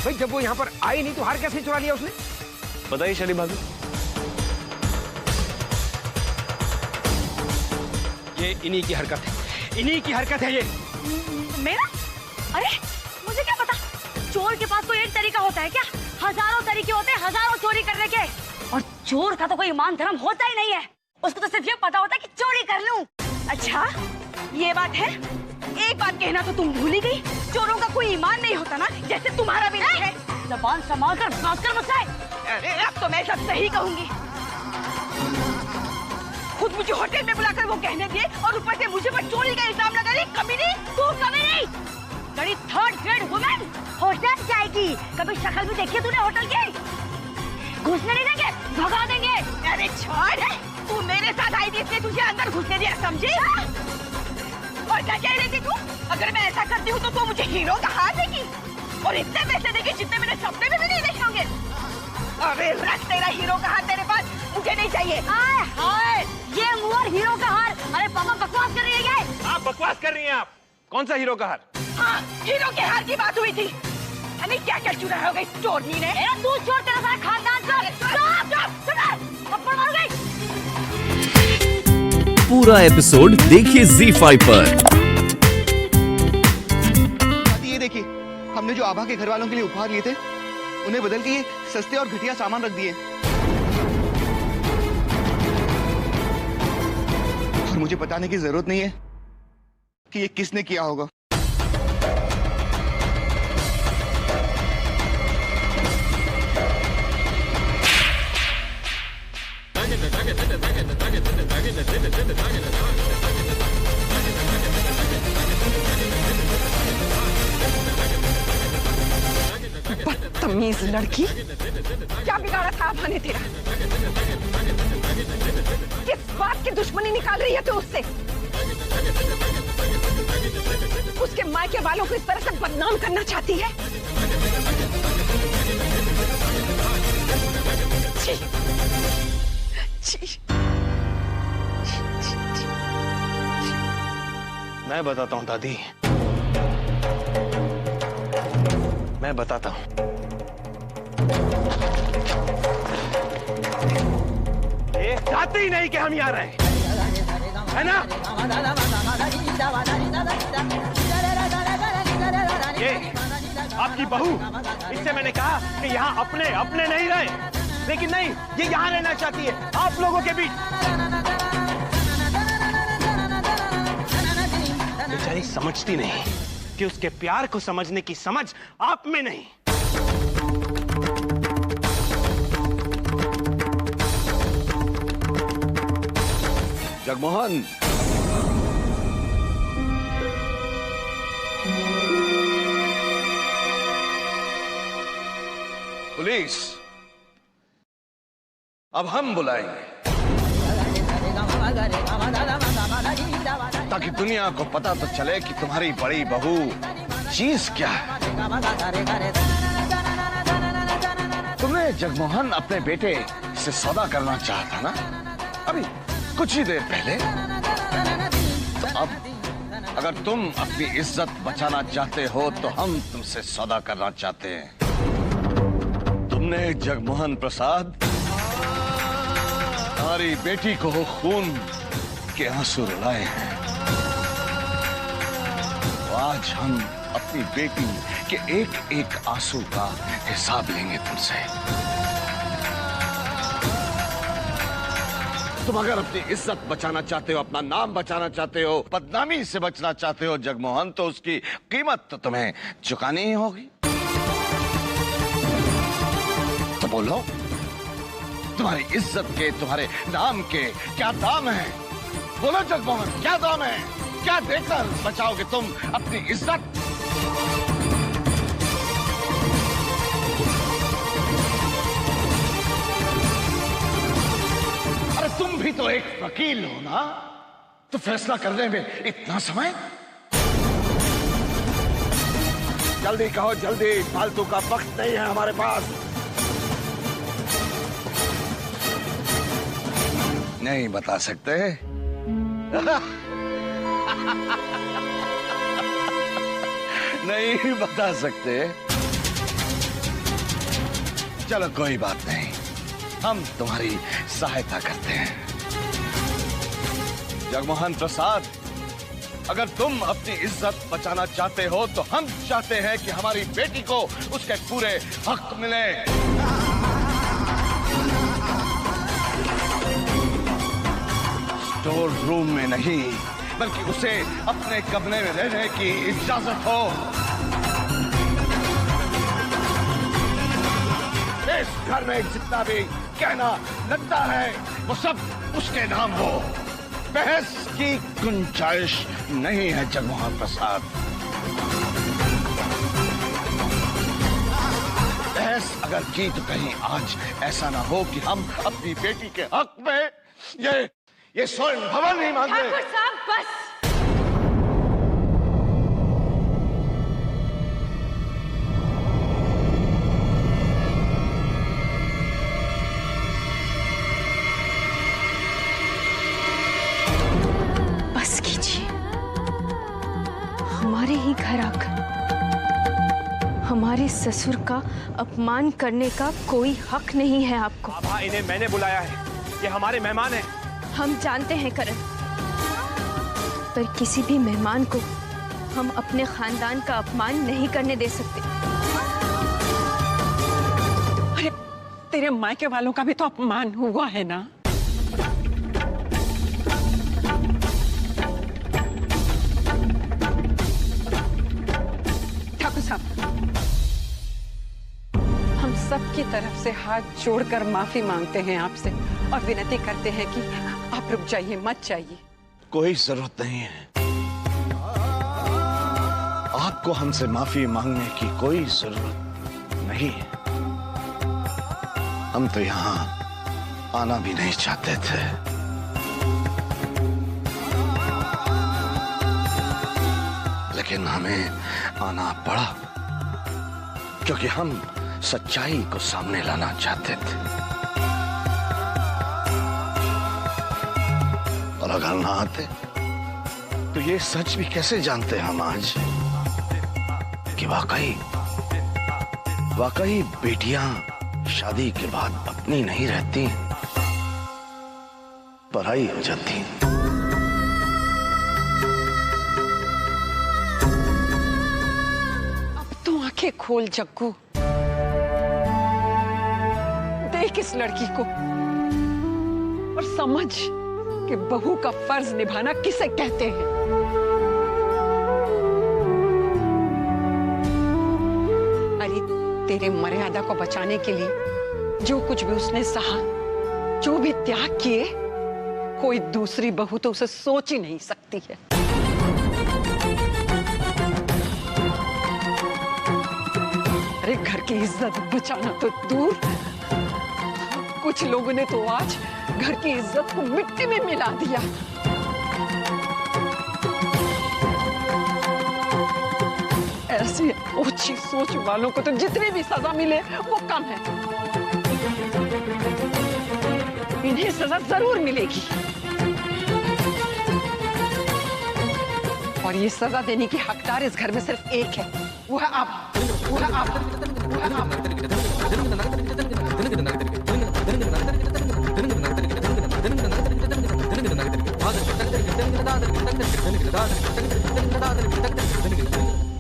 भाई जब वो यहाँ पर आई नहीं तो हार कैसे चुरा लिया उसने? बताइए शैली भाभी। ये इन्हीं की हरकत है, इन्हीं की हरकत है ये। मेरा? अरे मुझे क्या पता, चोर के पास कोई एक तरीका होता है क्या? हजारों तरीके होते हैं हजारों चोरी करने के, और चोर का तो कोई ईमान धर्म होता ही नहीं है। उसको तो सिर्फ ये पता होता है कि चोरी कर लूं। अच्छा ये बात है। एक बात कहना तो तुम भूल ही गई, चोरों का कोई ईमान नहीं होता ना, जैसे तुम्हारा भी नहीं है। ज़बान संभाल कर बात कर मुझसे। अरे अब तो मैं सब सही कहूंगी। खुद मुझे होटल में बुलाकर वो कहने दिए और ऊपर से मुझे पर चोरी का इल्जाम लगा रही। कभी नहीं, तू कभी नहीं। बड़ी थर्ड ग्रेड वुमेन होटल जाएगी। कभी शक्ल भी देखी तूने होटल की? घुसने नहीं देंगे, भगा देंगे। अरे छोड़, तू मेरे साथ आई थी इसलिए तुझे अंदर घुसने दिया, समझी? और क्या कह रही थी तू? अगर मैं ऐसा करती हूँ तो तू मुझे हीरो का हाथ देगी और इतने पैसे देगी जितने मेरे सपने में भी नहीं देखे होंगे। अरे रख तेरा हीरो का हाथ तेरे पास, मुझे नहीं चाहिए। हाय ये मुंह और हीरो का हार। अरे पापा बकवास कर रही है ये। आप बकवास कर रही हैं आप। कौन सा हीरो का हार? हाँ हीरो के हार की बात हुई थी। अरे क्या क्या चुरा हो गई चोरनी ने। तू चोर, तेरा सारा खानदान चोर। थप्पड़ मार गई। पूरा एपिसोड देखिए ZEE5 पर। ये देखिए, हमने जो आभा के घर वालों के लिए उपहार लिए थे उन्हें बदल के ये सस्ते और घटिया सामान रख दिए। और मुझे बताने की जरूरत नहीं है कि ये किसने किया होगा। बदतमीज लड़की, क्या बिगाड़ा था आभा ने तेरा? किस बात की दुश्मनी निकाल रही है तू उससे? उसके मायके वालों को इस तरह से बदनाम करना चाहती है? छी, छी। मैं बताता हूँ दादी, मैं बताता हूँ। ये चाहते ही नहीं कि हम यहाँ रहें, है ना? ये आपकी बहू, इससे मैंने कहा कि यहाँ अपने अपने नहीं रहे, लेकिन नहीं, ये यहाँ रहना चाहती है आप लोगों के बीच। बेचारी समझती नहीं कि उसके प्यार को समझने की समझ आप में नहीं। जगमोहन, पुलिस अब हम बुलाएंगे ताकि दुनिया को पता तो चले कि तुम्हारी बड़ी बहू चीज क्या है। तुमने जगमोहन अपने बेटे से सौदा करना चाहा था ना, अभी कुछ ही देर पहले। तो अब अगर तुम अपनी इज्जत बचाना चाहते हो तो हम तुमसे सौदा करना चाहते हैं। तुमने जगमोहन प्रसाद हमारी बेटी को खून के आंसू रुलाए हैं, तो आज हम अपनी बेटी के एक एक आंसू का हिसाब लेंगे तुमसे। तुम अगर अपनी इज्जत बचाना चाहते हो, अपना नाम बचाना चाहते हो, बदनामी से बचना चाहते हो जगमोहन, तो उसकी कीमत तो तुम्हें चुकानी ही होगी। तो बोलो, तुम्हारी इज्जत के, तुम्हारे नाम के क्या दाम है? बोलो जगमोहन, क्या दाम है? क्या देकर बचाओगे तुम अपनी इज्जत? अरे तुम भी तो एक वकील हो ना, तो फैसला करने में इतना समय? जल्दी कहो, जल्दी, फालतू का वक्त नहीं है हमारे पास। नहीं बता सकते? नहीं बता सकते? चलो कोई बात नहीं, हम तुम्हारी सहायता करते हैं। जगमोहन प्रसाद, अगर तुम अपनी इज्जत बचाना चाहते हो तो हम चाहते हैं कि हमारी बेटी को उसके पूरे हक मिले। स्टोर रूम में नहीं, बल्कि उसे अपने कमरे में रहने की इजाजत हो। इस घर में जितना भी कहना लगता है वो सब उसके नाम हो। बहस की गुंजाइश नहीं है जगमोहन प्रसाद। बहस अगर की तो कहीं आज ऐसा ना हो कि हम अपनी बेटी के हक में ये स्वर्ण भवन नहीं मांगे। ठाकुर साहब बस। बस कीजिए। हमारे ही घर आकर हमारे ससुर का अपमान करने का कोई हक नहीं है आपको। आभा, इन्हें मैंने बुलाया है, ये हमारे मेहमान हैं। हम जानते हैं करण, पर किसी भी मेहमान को हम अपने खानदान का अपमान नहीं करने दे सकते। अरे तेरे मायके वालों का भी तो अपमान हुआ है ना। ठाकुर साहब, हम सबकी तरफ से हाथ जोड़कर माफी मांगते हैं आपसे और विनती करते हैं कि आप रुक जाइए, मत जाइए। कोई जरूरत नहीं है, आपको हमसे माफी मांगने की कोई जरूरत नहीं है। हम तो यहां आना भी नहीं चाहते थे। लेकिन हमें आना पड़ा क्योंकि हम सच्चाई को सामने लाना चाहते थे। और अगर ना आते तो ये सच भी कैसे जानते हम आज कि वाकई बेटियां शादी के बाद अपनी नहीं रहती, पराई हो जाती। अब तो आंखें खोल जग्गू, देख इस लड़की को और समझ कि बहू का फर्ज निभाना किसे कहते हैं। अरे तेरे मर्यादा को बचाने के लिए जो कुछ भी उसने सहा, जो भी त्याग किए, कोई दूसरी बहू तो उसे सोच ही नहीं सकती है। अरे घर की इज्जत बचाना तो दूर, कुछ लोगों ने तो आज घर की इज्जत को मिट्टी में मिला दिया। ऐसी ओछी सोच वालों को तो जितनी भी सजा मिले वो कम है। इन्हें सजा जरूर मिलेगी और ये सजा देने की हकदार इस घर में सिर्फ एक है, वो है आप, वो है आप, वो है आप।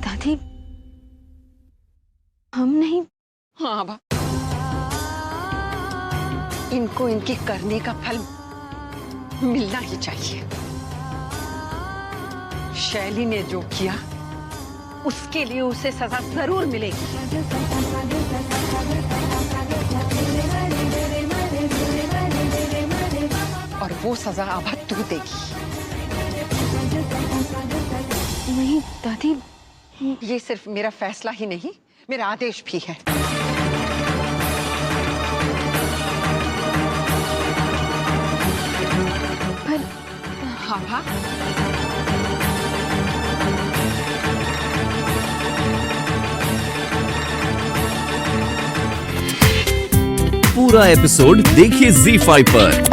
दादी, हम नहीं। हाँ बा, इनको इनकी करने का फल मिलना ही चाहिए। शैली ने जो किया उसके लिए उसे सजा जरूर मिलेगी। और वो सजा आभा तू देगी। नहीं दादी, ये सिर्फ मेरा फैसला ही नहीं, मेरा आदेश भी है। पर आभा, पूरा एपिसोड देखिए ZEE5 पर।